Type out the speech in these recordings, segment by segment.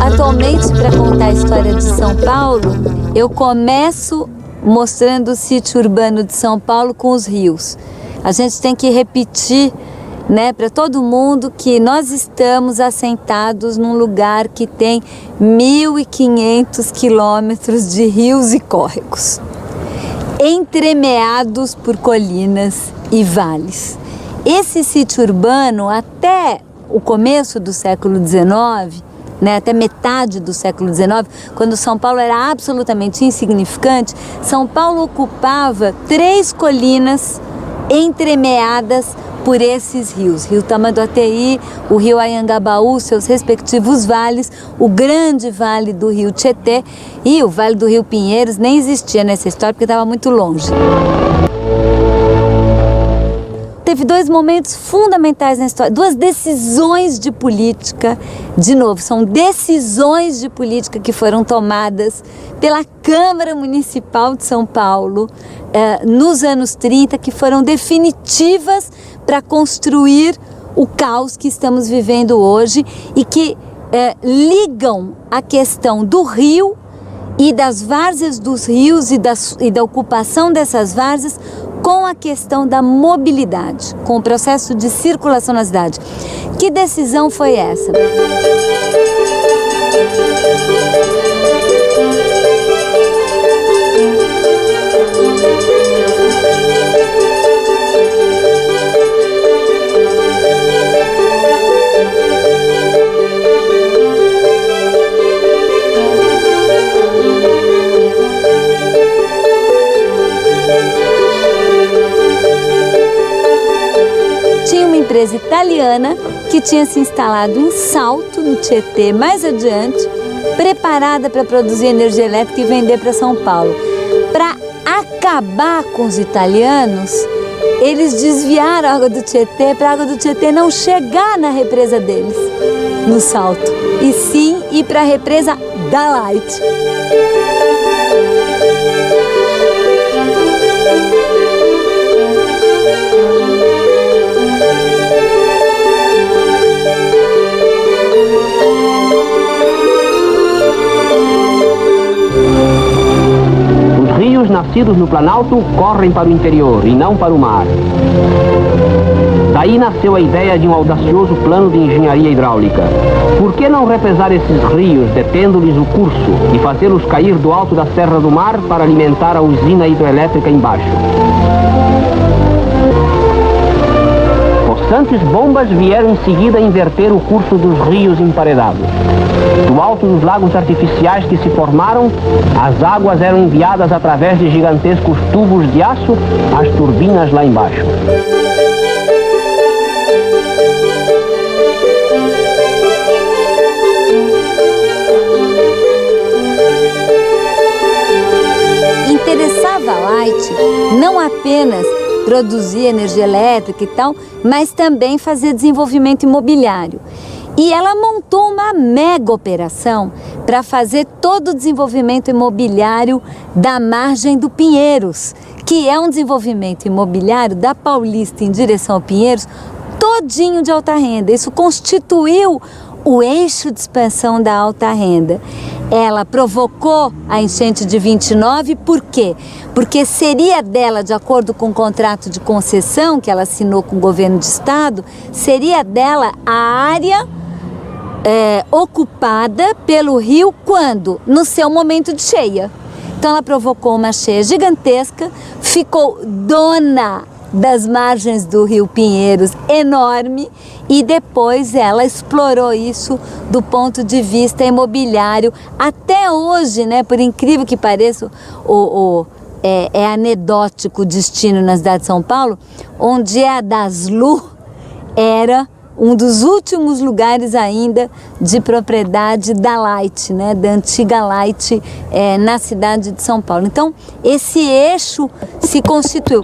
Atualmente, para contar a história de São Paulo, eu começo mostrando o sítio urbano de São Paulo com os rios. A gente tem que repetir, né, para todo mundo que nós estamos assentados num lugar que tem 1.500 quilômetros de rios e córregos, entremeados por colinas e vales. Esse sítio urbano, até o começo do século XIX, né, até metade do século XIX, quando São Paulo era absolutamente insignificante, São Paulo ocupava 3 colinas entremeadas por esses rios. Rio Tamanduateí, o rio Anhangabaú, seus respectivos vales, o grande vale do rio Tietê e o vale do rio Pinheiros nem existia nessa história porque estava muito longe. Teve 2 momentos fundamentais na história, 2 decisões de política, de novo, são decisões de política que foram tomadas pela Câmara Municipal de São Paulo nos anos 30, que foram definitivas para construir o caos que estamos vivendo hoje e que ligam a questão do rio e das várzeas dos rios e da ocupação dessas várzeas com a questão da mobilidade, com o processo de circulação na cidade. Que decisão foi essa? Empresa italiana que tinha se instalado em Salto, no Tietê, mais adiante, preparada para produzir energia elétrica e vender para São Paulo. Para acabar com os italianos, eles desviaram a água do Tietê para a água do Tietê não chegar na represa deles, no Salto, e sim ir para a represa da Light. Rios nascidos no Planalto correm para o interior e não para o mar. Daí nasceu a ideia de um audacioso plano de engenharia hidráulica. Por que não represar esses rios, detendo-lhes o curso e fazê-los cair do alto da Serra do Mar para alimentar a usina hidroelétrica embaixo? Possantes bombas vieram em seguida inverter o curso dos rios emparedados. Do alto dos lagos artificiais que se formaram, as águas eram enviadas através de gigantescos tubos de aço às turbinas lá embaixo. Interessava a Light não apenas produzir energia elétrica e tal, mas também fazer desenvolvimento imobiliário. E ela montou uma mega operação para fazer todo o desenvolvimento imobiliário da margem do Pinheiros, que é um desenvolvimento imobiliário da Paulista em direção ao Pinheiros, todinho de alta renda. Isso constituiu o eixo de expansão da alta renda. Ela provocou a enchente de 29, por quê? Porque seria dela, de acordo com o contrato de concessão que ela assinou com o governo de estado, seria dela a área ocupada pelo rio quando? No seu momento de cheia. Então ela provocou uma cheia gigantesca, ficou dona das margens do rio Pinheiros enorme e depois ela explorou isso do ponto de vista imobiliário. Até hoje, né, por incrível que pareça, é anedótico o destino na cidade de São Paulo, onde a Daslu era um dos últimos lugares ainda de propriedade da Light, né, da antiga Light na cidade de São Paulo. Então, esse eixo se constituiu.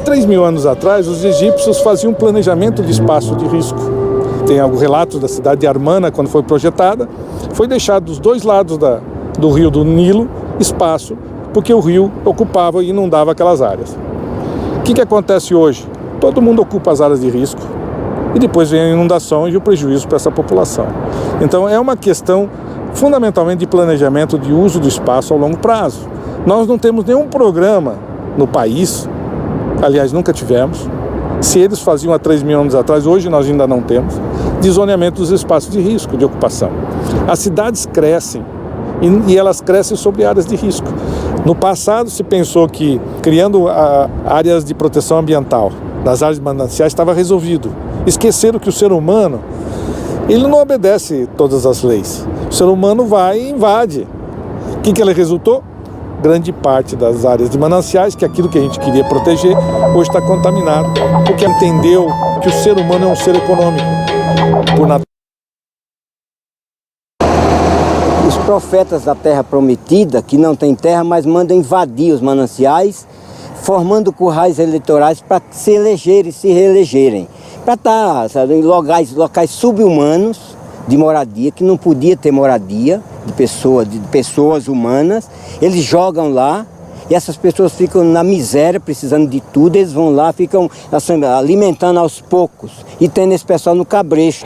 3.000 anos atrás, os egípcios faziam um planejamento de espaço de risco. Tem alguns relatos da cidade de Armana, quando foi projetada, foi deixado dos dois lados do rio do Nilo espaço, porque o rio ocupava e inundava aquelas áreas. O que acontece hoje? Todo mundo ocupa as áreas de risco e depois vem a inundação e o prejuízo para essa população. Então é uma questão fundamentalmente de planejamento de uso do espaço ao longo prazo. Nós não temos nenhum programa no país, aliás nunca tivemos, se eles faziam há 3.000 anos atrás, hoje nós ainda não temos, de zoneamento dos espaços de risco, de ocupação. As cidades crescem e elas crescem sobre áreas de risco. No passado se pensou que criando áreas de proteção ambiental das áreas mananciais estava resolvido. Esqueceram que o ser humano, ele não obedece todas as leis. O ser humano vai e invade. O que ele resultou? Grande parte das áreas de mananciais, que aquilo que a gente queria proteger, hoje está contaminado, porque entendeu que o ser humano é um ser econômico, por natureza. Os profetas da terra prometida, que não tem terra, mas mandam invadir os mananciais, formando currais eleitorais para se elegerem e se reelegerem. Para estar em locais sub-humanos de moradia, que não podia ter moradia de pessoas humanas. Eles jogam lá e essas pessoas ficam na miséria, precisando de tudo. Eles vão lá, ficam assim, alimentando aos poucos e tendo esse pessoal no cabresto.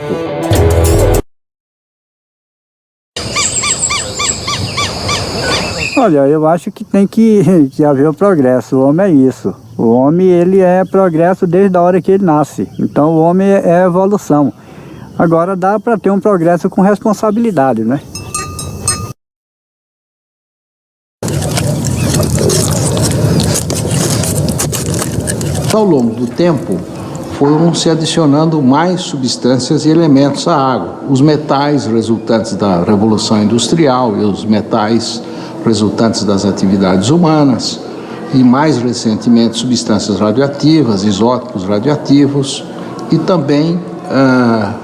Olha, eu acho que tem que haver o progresso. O homem é isso. O homem, ele é progresso desde a hora que ele nasce. Então o homem é evolução. Agora dá para ter um progresso com responsabilidade, né? Ao longo do tempo, foram se adicionando mais substâncias e elementos à água. Os metais resultantes da Revolução Industrial e os metais resultantes das atividades humanas, e mais recentemente substâncias radioativas, isótopos radioativos, e também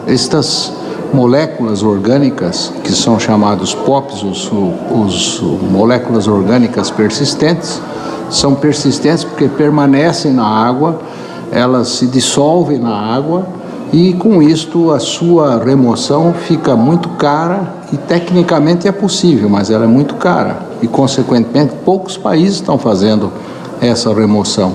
estas moléculas orgânicas, que são chamados POPs, os moléculas orgânicas persistentes. São persistentes porque permanecem na água, elas se dissolvem na água e com isto a sua remoção fica muito cara e tecnicamente é possível, mas ela é muito cara e consequentemente poucos países estão fazendo essa remoção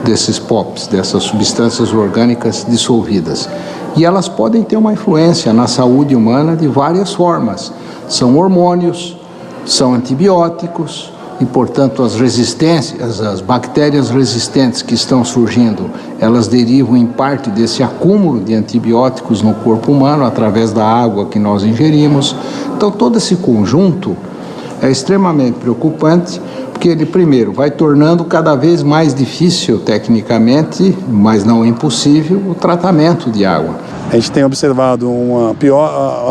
desses POPs, dessas substâncias orgânicas dissolvidas. E elas podem ter uma influência na saúde humana de várias formas. São hormônios, são antibióticos, e, portanto, as resistências, as bactérias resistentes que estão surgindo, elas derivam em parte desse acúmulo de antibióticos no corpo humano, através da água que nós ingerimos. Então, todo esse conjunto é extremamente preocupante, porque ele, primeiro, vai tornando cada vez mais difícil, tecnicamente, mas não impossível, o tratamento de água. A gente tem observado uma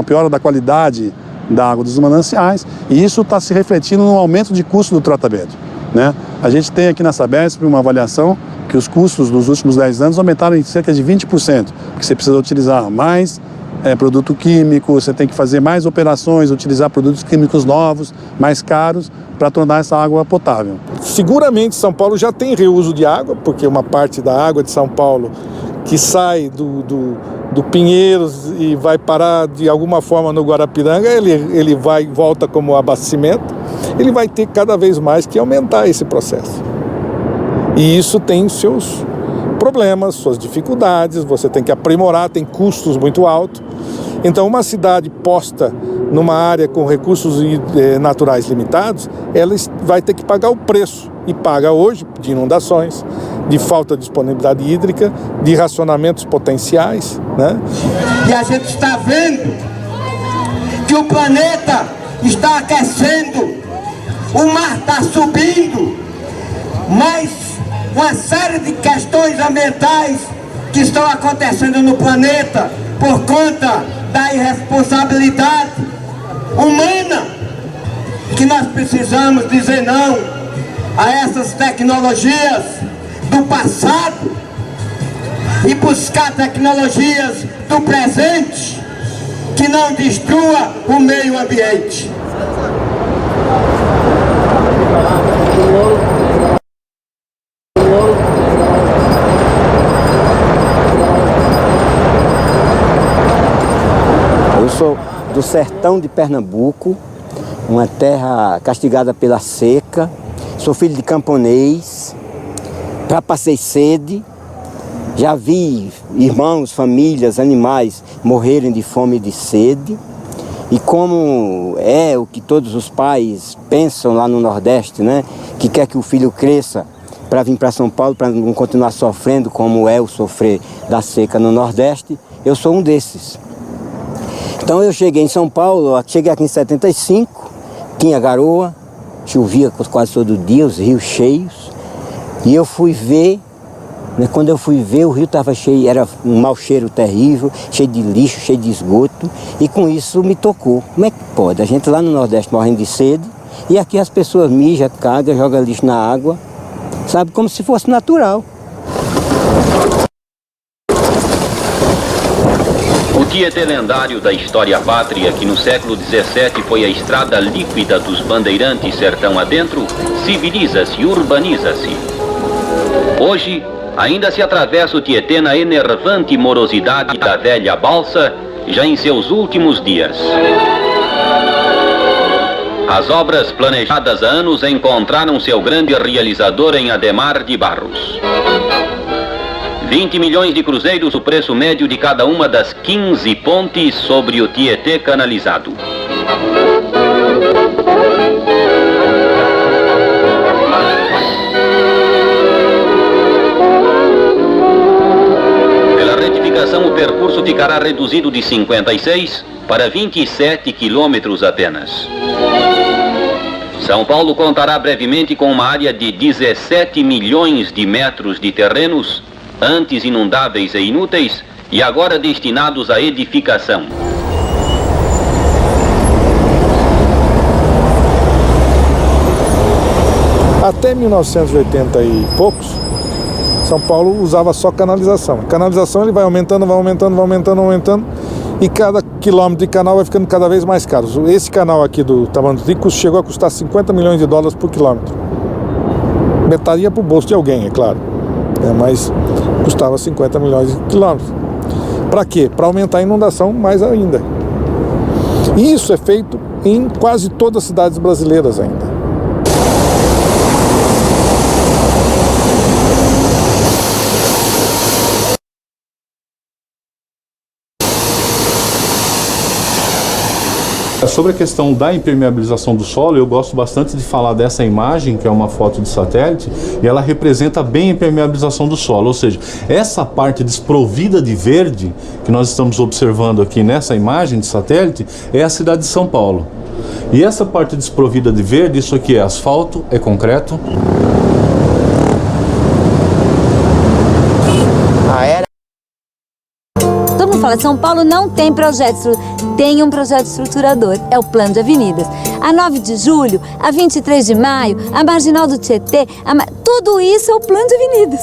piora da qualidade da água dos mananciais, e isso está se refletindo no aumento de custo do tratamento, né? A gente tem aqui na Sabesp uma avaliação que os custos dos últimos 10 anos aumentaram em cerca de 20%, porque você precisa utilizar mais produto químico, você tem que fazer mais operações, utilizar produtos químicos novos, mais caros, para tornar essa água potável. Seguramente São Paulo já tem reuso de água, porque uma parte da água de São Paulo que sai do Pinheiros e vai parar de alguma forma no Guarapiranga, ele vai e volta como abastecimento, ele vai ter cada vez mais que aumentar esse processo. E isso tem seus problemas, suas dificuldades, você tem que aprimorar, tem custos muito altos. Então uma cidade posta numa área com recursos naturais limitados, ela vai ter que pagar o preço, e paga hoje de inundações, de falta de disponibilidade hídrica, de racionamentos potenciais, né? E a gente está vendo que o planeta está aquecendo, o mar está subindo, mas uma série de questões ambientais que estão acontecendo no planeta por conta da irresponsabilidade humana, que nós precisamos dizer não a essas tecnologias do passado e buscar tecnologias do presente que não destrua o meio ambiente. sou do sertão de Pernambuco, uma terra castigada pela seca. Sou filho de camponês, já passei sede, já vi irmãos, famílias, animais morrerem de fome e de sede. E como é o que todos os pais pensam lá no Nordeste, né? Que quer que o filho cresça para vir para São Paulo, para não continuar sofrendo como é o sofrer da seca no Nordeste, eu sou um desses. Então eu cheguei em São Paulo, cheguei aqui em 75, tinha garoa, chovia quase todo dia, os rios cheios. E eu fui ver, né, quando eu fui ver, o rio estava cheio, era um mau cheiro terrível, cheio de lixo, cheio de esgoto. E com isso me tocou. Como é que pode? A gente lá no Nordeste morrendo de sede, e aqui as pessoas mijam, cagam, jogam lixo na água, sabe, como se fosse natural. O Tietê lendário da história pátria, que no século XVII foi a estrada líquida dos bandeirantes sertão adentro, civiliza-se e urbaniza-se. Hoje, ainda se atravessa o Tietê na enervante morosidade da velha balsa, já em seus últimos dias. As obras planejadas há anos encontraram seu grande realizador em Ademar de Barros. 20 milhões de cruzeiros o preço médio de cada uma das 15 pontes sobre o Tietê canalizado. Pela retificação, o percurso ficará reduzido de 56 para 27 quilômetros apenas. São Paulo contará brevemente com uma área de 17 milhões de metros de terrenos, antes inundáveis e inúteis, e agora destinados à edificação. Até 1980 e poucos, São Paulo usava só canalização. Canalização ele vai aumentando, e cada quilômetro de canal vai ficando cada vez mais caro. Esse canal aqui do Tamanduateí chegou a custar 50 milhões de dólares por quilômetro. Metade ia para o bolso de alguém, é claro. Mas custava 50 milhões de quilômetros. Para quê? Para aumentar a inundação mais ainda. E isso é feito em quase todas as cidades brasileiras ainda. Sobre a questão da impermeabilização do solo, eu gosto bastante de falar dessa imagem, que é uma foto de satélite, e ela representa bem a impermeabilização do solo, ou seja, essa parte desprovida de verde que nós estamos observando aqui nessa imagem de satélite é a cidade de São Paulo. E essa parte desprovida de verde, isso aqui é asfalto, é concreto. Todo mundo fala, São Paulo não tem projeto, tem um projeto estruturador, é o Plano de Avenidas. A 9 de julho, a 23 de maio, a Marginal do Tietê, tudo isso é o Plano de Avenidas,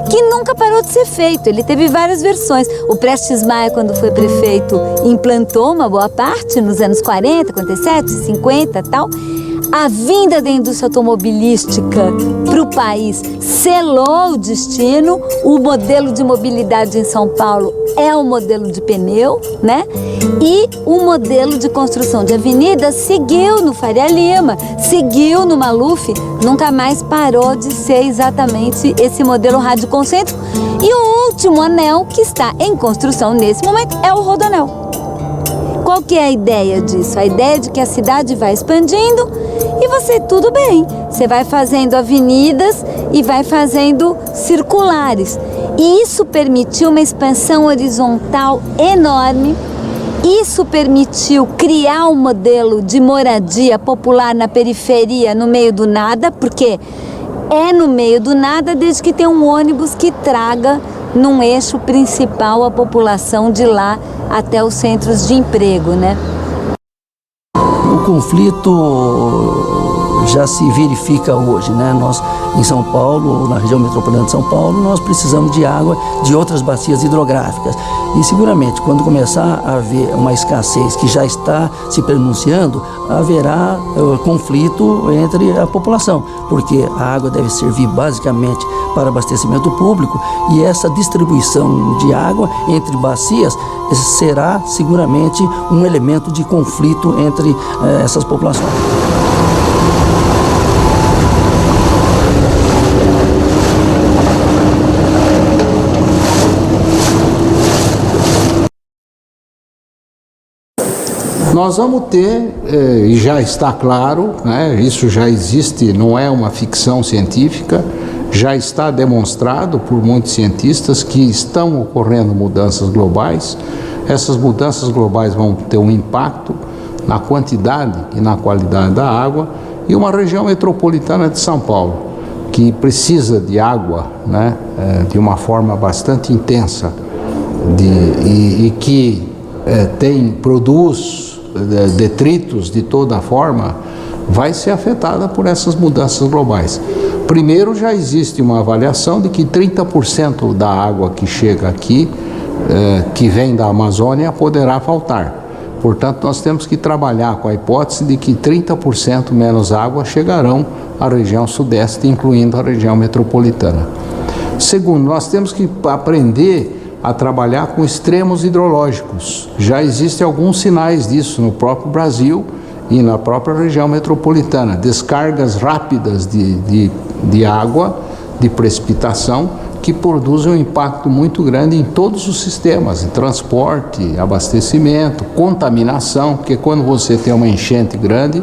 que nunca parou de ser feito. Ele teve várias versões. O Prestes Maia, quando foi prefeito, implantou uma boa parte nos anos 40, 47, 50 e tal. A vinda da indústria automobilística para o país selou o destino. O modelo de mobilidade em São Paulo é o modelo de pneu, né? E o modelo de construção de avenidas seguiu no Faria Lima, seguiu no Maluf, nunca mais parou de ser exatamente esse modelo radioconcêntrico. E o último anel que está em construção nesse momento é o Rodoanel. Qual que é a ideia disso? A ideia de que a cidade vai expandindo e você, tudo bem, você vai fazendo avenidas e vai fazendo circulares. E isso permitiu uma expansão horizontal enorme. Isso permitiu criar um modelo de moradia popular na periferia, no meio do nada, porque é no meio do nada desde que tem um ônibus que traga num eixo principal a população de lá até os centros de emprego, né? O conflito já se verifica hoje, né? Nós, em São Paulo, ou na região metropolitana de São Paulo, nós precisamos de água de outras bacias hidrográficas. E seguramente, quando começar a haver uma escassez que já está se pronunciando, haverá conflito entre a população, porque a água deve servir basicamente para abastecimento público e essa distribuição de água entre bacias será seguramente um elemento de conflito entre essas populações. Nós vamos ter, e já está claro, né, isso já existe, não é uma ficção científica, já está demonstrado por muitos cientistas que estão ocorrendo mudanças globais. Essas mudanças globais vão ter um impacto na quantidade e na qualidade da água, e uma região metropolitana de São Paulo, que precisa de água, né, de uma forma bastante intensa, e que produz detritos de toda forma, vai ser afetada por essas mudanças globais. Primeiro, já existe uma avaliação de que 30% da água que chega aqui, que vem da Amazônia, poderá faltar. Portanto, nós temos que trabalhar com a hipótese de que 30% menos água chegarão à região sudeste, incluindo a região metropolitana. Segundo, nós temos que aprender a trabalhar com extremos hidrológicos. Já existem alguns sinais disso no próprio Brasil e na própria região metropolitana. Descargas rápidas de água, de precipitação, que produzem um impacto muito grande em todos os sistemas, em transporte, abastecimento, contaminação, porque quando você tem uma enchente grande,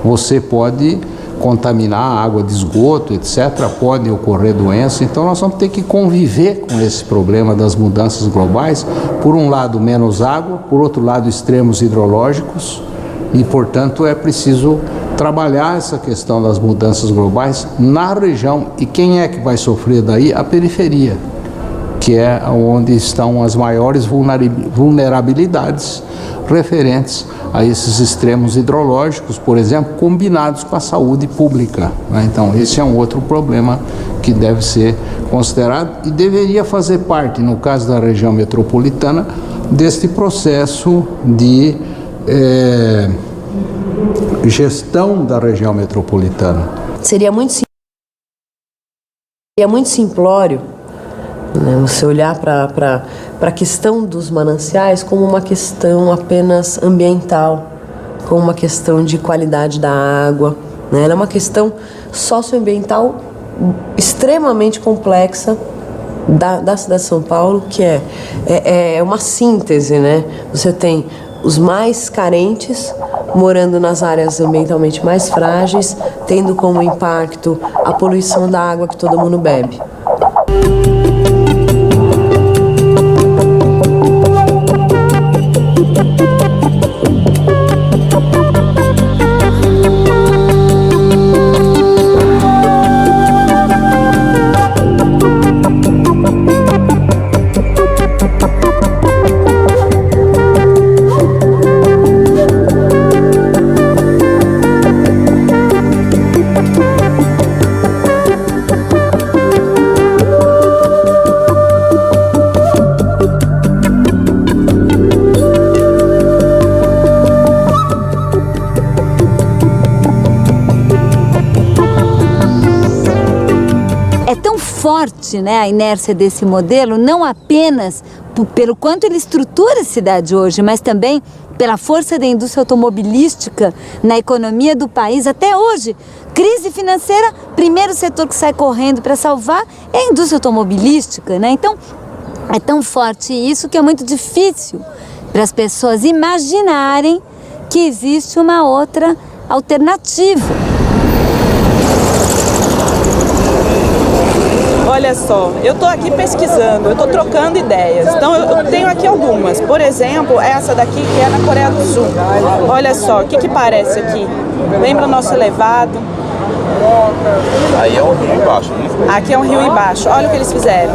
você pode contaminar a água de esgoto, etc., podem ocorrer doenças. Então nós vamos ter que conviver com esse problema das mudanças globais. Por um lado, menos água, por outro lado, extremos hidrológicos, e, portanto, é preciso trabalhar essa questão das mudanças globais na região. E quem é que vai sofrer daí? A periferia, que é onde estão as maiores vulnerabilidades referentes a esses extremos hidrológicos, por exemplo, combinados com a saúde pública, né? Então, esse é um outro problema que deve ser considerado e deveria fazer parte, no caso da região metropolitana, deste processo de gestão da região metropolitana. Seria muito simplório, né, você olhar para a questão dos mananciais como uma questão apenas ambiental, como uma questão de qualidade da água, né? Ela é uma questão socioambiental extremamente complexa da cidade de São Paulo, que é uma síntese, né? Você tem os mais carentes morando nas áreas ambientalmente mais frágeis, tendo como impacto a poluição da água que todo mundo bebe. Forte, né, a inércia desse modelo, não apenas pelo quanto ele estrutura a cidade hoje, mas também pela força da indústria automobilística na economia do país. Até hoje, crise financeira, primeiro setor que sai correndo para salvar é a indústria automobilística, né? Então, é tão forte isso que é muito difícil para as pessoas imaginarem que existe uma outra alternativa. Olha só, eu estou aqui pesquisando, eu estou trocando ideias, então eu tenho aqui algumas. Por exemplo, essa daqui que é na Coreia do Sul. Olha só, o que parece aqui? Lembra o nosso elevado? Aí é um rio embaixo, né? Aqui é um rio embaixo, olha o que eles fizeram.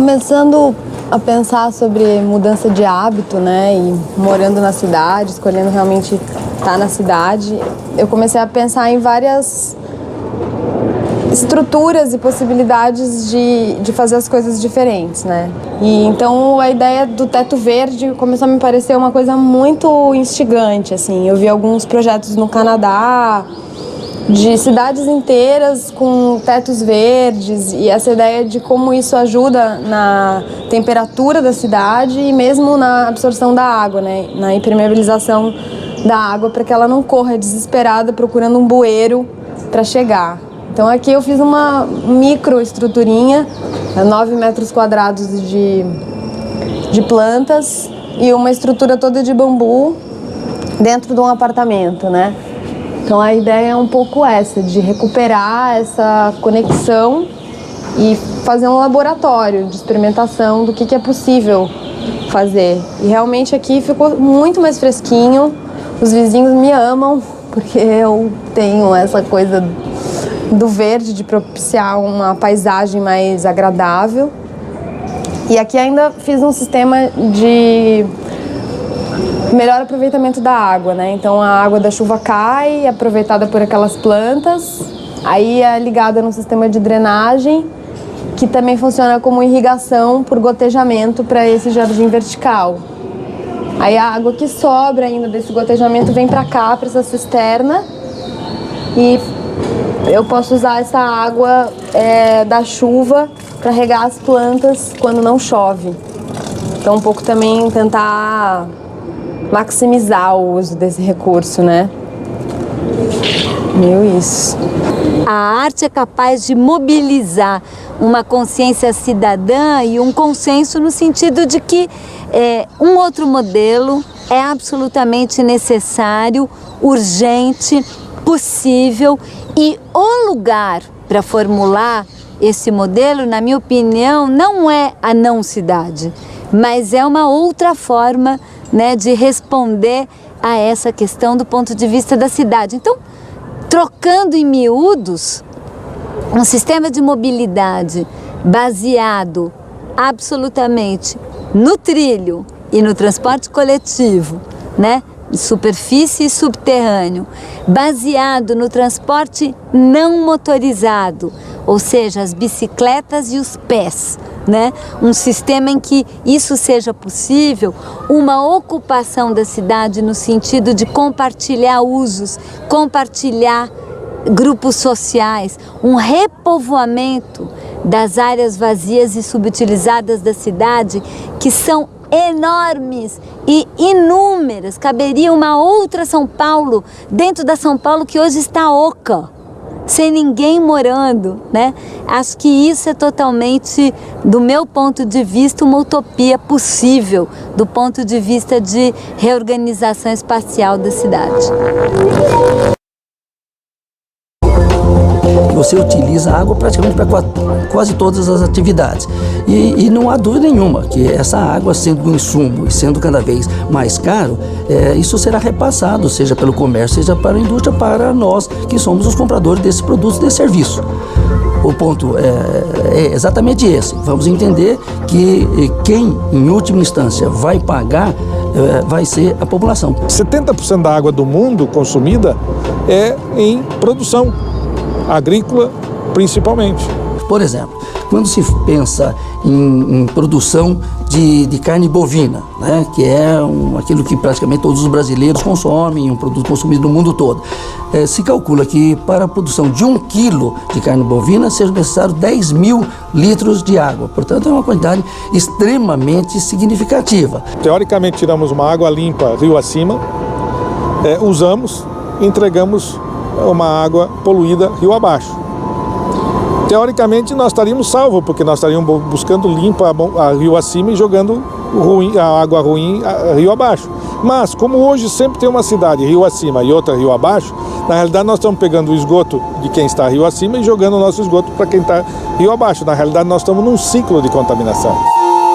Começando a pensar sobre mudança de hábito, né, e morando na cidade, escolhendo realmente estar na cidade, eu comecei a pensar em várias estruturas e possibilidades de fazer as coisas diferentes, né? E então a ideia do teto verde começou a me parecer uma coisa muito instigante, assim. Eu vi alguns projetos no Canadá, de cidades inteiras com tetos verdes, e essa ideia de como isso ajuda na temperatura da cidade e mesmo na absorção da água, né? Na impermeabilização da água, para que ela não corra desesperada procurando um bueiro para chegar. Então aqui eu fiz uma microestruturinha, 9 metros quadrados de plantas e uma estrutura toda de bambu dentro de um apartamento, né? Então a ideia é um pouco essa, de recuperar essa conexão e fazer um laboratório de experimentação do que é possível fazer. E realmente aqui ficou muito mais fresquinho, os vizinhos me amam, porque eu tenho essa coisa do verde, de propiciar uma paisagem mais agradável. E aqui ainda fiz um sistema de melhor aproveitamento da água, né? Então a água da chuva cai, é aproveitada por aquelas plantas, aí é ligada no sistema de drenagem, que também funciona como irrigação por gotejamento para esse jardim vertical. Aí a água que sobra ainda desse gotejamento vem para cá, para essa cisterna, e eu posso usar essa água da chuva para regar as plantas quando não chove. Então um pouco também tentar maximizar o uso desse recurso, né? Isso. A arte é capaz de mobilizar uma consciência cidadã e um consenso no sentido de que um outro modelo é absolutamente necessário, urgente, possível, e o lugar para formular esse modelo, na minha opinião, não é a não cidade, mas é uma outra forma, né, de responder a essa questão do ponto de vista da cidade. Então, trocando em miúdos, um sistema de mobilidade baseado absolutamente no trilho e no transporte coletivo, né, superfície e subterrâneo, baseado no transporte não motorizado, ou seja, as bicicletas e os pés, né? Um sistema em que isso seja possível, uma ocupação da cidade no sentido de compartilhar usos, compartilhar grupos sociais, um repovoamento das áreas vazias e subutilizadas da cidade, que são enormes e inúmeras. Caberia uma outra São Paulo dentro da São Paulo que hoje está oca, sem ninguém morando, né? Acho que isso é totalmente, do meu ponto de vista, uma utopia possível do ponto de vista de reorganização espacial da cidade. Você utiliza a água praticamente para quase todas as atividades. E não há dúvida nenhuma que essa água, sendo um insumo e sendo cada vez mais caro, isso será repassado, seja pelo comércio, seja para a indústria, para nós que somos os compradores desses produtos, desse serviço. O ponto é exatamente esse. Vamos entender que quem, em última instância, vai pagar vai ser a população. 70% da água do mundo consumida é em produção agrícola, principalmente. Por exemplo, quando se pensa em produção de carne bovina, né, que é aquilo que praticamente todos os brasileiros consomem, um produto consumido no mundo todo, se calcula que para a produção de 1 quilo de carne bovina seja necessário 10 mil litros de água. Portanto, é uma quantidade extremamente significativa. Teoricamente, tiramos uma água limpa rio acima, usamos, entregamos uma água poluída rio abaixo. Teoricamente nós estaríamos salvos, porque nós estaríamos buscando limpa a rio acima e jogando a água ruim a rio abaixo. Mas como hoje sempre tem uma cidade rio acima e outra rio abaixo, na realidade nós estamos pegando o esgoto de quem está rio acima e jogando o nosso esgoto para quem está rio abaixo. Na realidade nós estamos num ciclo de contaminação.